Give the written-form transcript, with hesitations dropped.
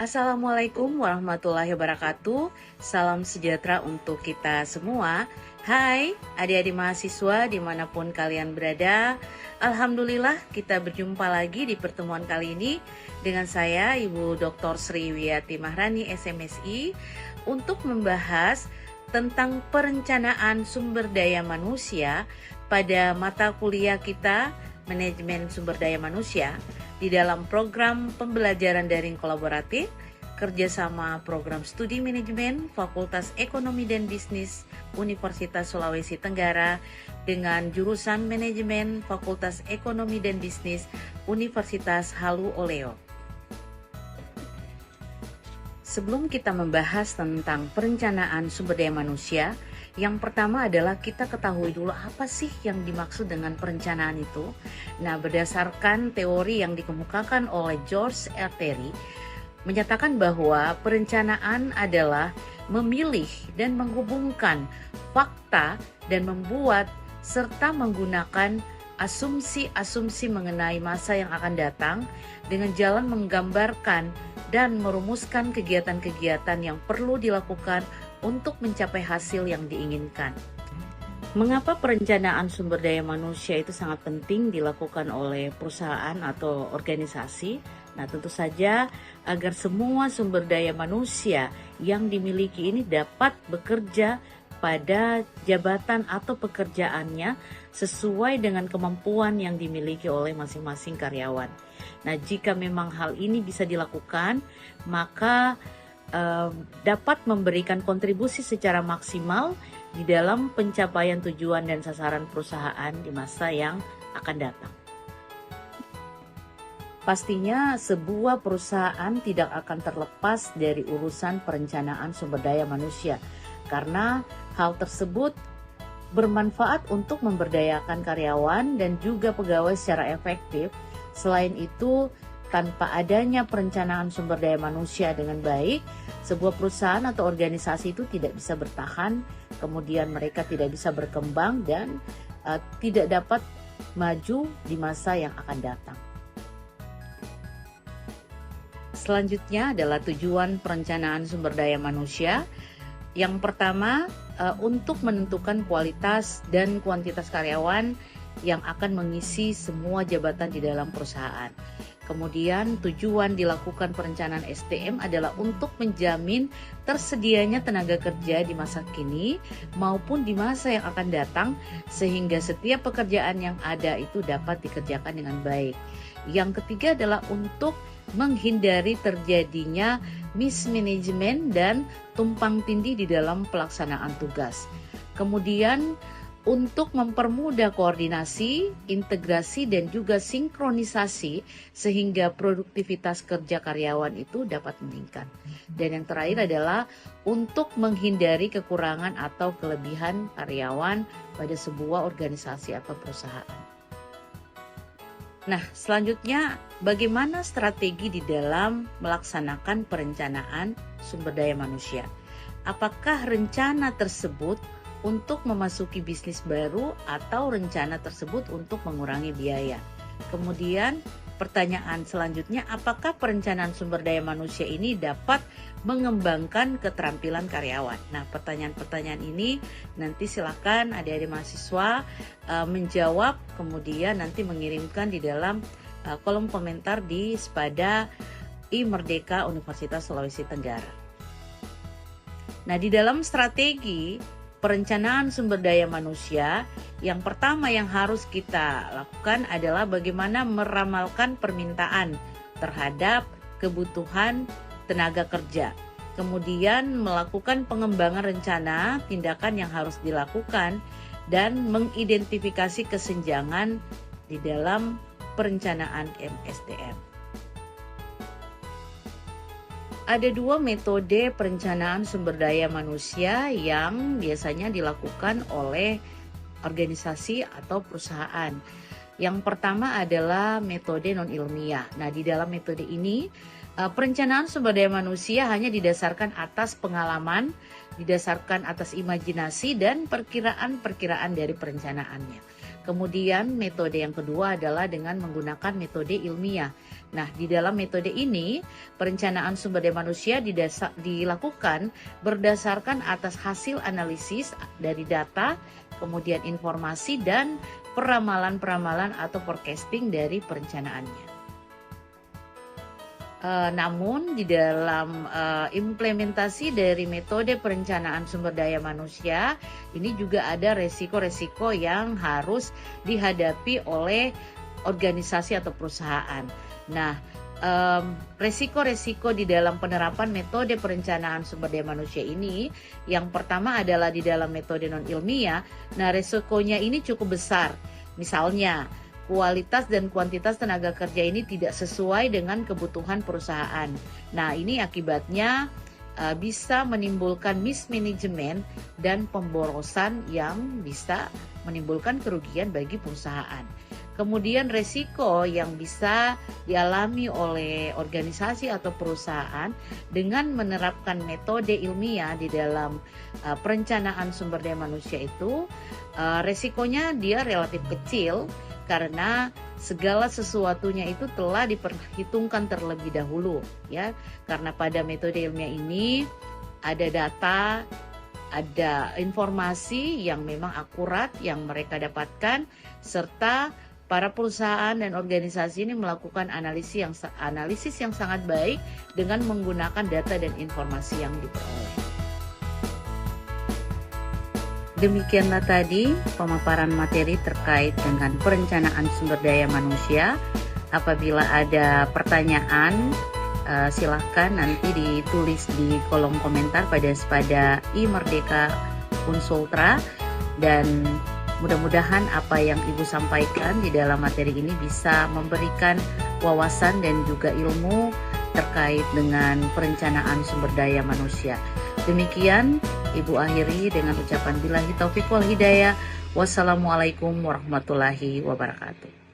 Assalamualaikum warahmatullahi wabarakatuh. Salam sejahtera untuk kita semua. Hai adik-adik mahasiswa dimanapun kalian berada. Alhamdulillah kita berjumpa lagi di pertemuan kali ini dengan saya Ibu Dr. Sri Wiyati Mahrani SMSI untuk membahas tentang perencanaan sumber daya manusia pada mata kuliah kita Manajemen Sumber Daya Manusia di dalam program pembelajaran daring kolaboratif kerjasama program studi manajemen Fakultas Ekonomi dan Bisnis Universitas Sulawesi Tenggara dengan jurusan manajemen Fakultas Ekonomi dan Bisnis Universitas Halu Oleo. Sebelum kita membahas tentang perencanaan sumber daya manusia, yang pertama adalah kita ketahui dulu apa sih yang dimaksud dengan perencanaan itu. Nah, berdasarkan teori yang dikemukakan oleh George R. Terry, menyatakan bahwa perencanaan adalah memilih dan menghubungkan fakta dan membuat serta menggunakan asumsi-asumsi mengenai masa yang akan datang dengan jalan menggambarkan dan merumuskan kegiatan-kegiatan yang perlu dilakukan untuk mencapai hasil yang diinginkan. Mengapa perencanaan sumber daya manusia itu sangat penting dilakukan oleh perusahaan atau organisasi? Nah, tentu saja agar semua sumber daya manusia yang dimiliki ini dapat bekerja pada jabatan atau pekerjaannya sesuai dengan kemampuan yang dimiliki oleh masing-masing karyawan. Nah, jika memang hal ini bisa dilakukan, maka dapat memberikan kontribusi secara maksimal di dalam pencapaian tujuan dan sasaran perusahaan di masa yang akan datang. Pastinya sebuah perusahaan tidak akan terlepas dari urusan perencanaan sumber daya manusia karena hal tersebut bermanfaat untuk memberdayakan karyawan dan juga pegawai secara efektif. Selain itu, tanpa adanya perencanaan sumber daya manusia dengan baik, sebuah perusahaan atau organisasi itu tidak bisa bertahan, kemudian mereka tidak bisa berkembang dan tidak dapat maju di masa yang akan datang. Selanjutnya adalah tujuan perencanaan sumber daya manusia. Yang pertama, untuk menentukan kualitas dan kuantitas karyawan yang akan mengisi semua jabatan di dalam perusahaan. Kemudian tujuan dilakukan perencanaan SDM adalah untuk menjamin tersedianya tenaga kerja di masa kini maupun di masa yang akan datang sehingga setiap pekerjaan yang ada itu dapat dikerjakan dengan baik. Yang ketiga adalah untuk menghindari terjadinya mismanagement dan tumpang tindih di dalam pelaksanaan tugas. Kemudian untuk mempermudah koordinasi, integrasi, dan juga sinkronisasi sehingga produktivitas kerja karyawan itu dapat meningkat. Dan yang terakhir adalah untuk menghindari kekurangan atau kelebihan karyawan pada sebuah organisasi atau perusahaan. Nah, selanjutnya bagaimana strategi di dalam melaksanakan perencanaan sumber daya manusia? Apakah rencana tersebut untuk memasuki bisnis baru atau rencana tersebut untuk mengurangi biaya? Kemudian pertanyaan selanjutnya, apakah perencanaan sumber daya manusia ini dapat mengembangkan keterampilan karyawan? Nah, pertanyaan-pertanyaan ini nanti silakan adik-adik mahasiswa menjawab, kemudian nanti mengirimkan di dalam kolom komentar di Spada I-Merdeka Universitas Sulawesi Tenggara. Nah, di dalam strategi perencanaan sumber daya manusia, yang pertama yang harus kita lakukan adalah bagaimana meramalkan permintaan terhadap kebutuhan tenaga kerja. Kemudian melakukan pengembangan rencana tindakan yang harus dilakukan dan mengidentifikasi kesenjangan di dalam perencanaan MSDM. Ada dua metode perencanaan sumber daya manusia yang biasanya dilakukan oleh organisasi atau perusahaan. Yang pertama adalah metode non-ilmiah. Nah, di dalam metode ini, perencanaan sumber daya manusia hanya didasarkan atas pengalaman, didasarkan atas imajinasi dan perkiraan-perkiraan dari perencanaannya. Kemudian metode yang kedua adalah dengan menggunakan metode ilmiah. Nah, di dalam metode ini, perencanaan sumber daya manusia dilakukan berdasarkan atas hasil analisis dari data, kemudian informasi dan peramalan-peramalan atau forecasting dari perencanaannya. Namun di dalam implementasi dari metode perencanaan sumber daya manusia ini juga ada resiko-resiko yang harus dihadapi oleh organisasi atau perusahaan. Nah, resiko-resiko di dalam penerapan metode perencanaan sumber daya manusia ini, yang pertama adalah di dalam metode non ilmiah. Nah, resikonya ini cukup besar. Misalnya, kualitas dan kuantitas tenaga kerja ini tidak sesuai dengan kebutuhan perusahaan. Nah, ini akibatnya bisa menimbulkan mismanagement dan pemborosan yang bisa menimbulkan kerugian bagi perusahaan. Kemudian resiko yang bisa dialami oleh organisasi atau perusahaan dengan menerapkan metode ilmiah di dalam perencanaan sumber daya manusia itu, resikonya dia relatif kecil karena segala sesuatunya itu telah diperhitungkan terlebih dahulu, ya. Karena pada metode ilmiah ini ada data, ada informasi yang memang akurat yang mereka dapatkan, serta para perusahaan dan organisasi ini melakukan analisis yang sangat baik dengan menggunakan data dan informasi yang diperoleh. Demikianlah tadi pemaparan materi terkait dengan perencanaan sumber daya manusia. Apabila ada pertanyaan, silahkan nanti ditulis di kolom komentar pada iMerdeka Unsultra, dan mudah-mudahan apa yang Ibu sampaikan di dalam materi ini bisa memberikan wawasan dan juga ilmu terkait dengan perencanaan sumber daya manusia. Demikian Ibu akhiri dengan ucapan billahi taufiq wal hidayah. Wassalamualaikum warahmatullahi wabarakatuh.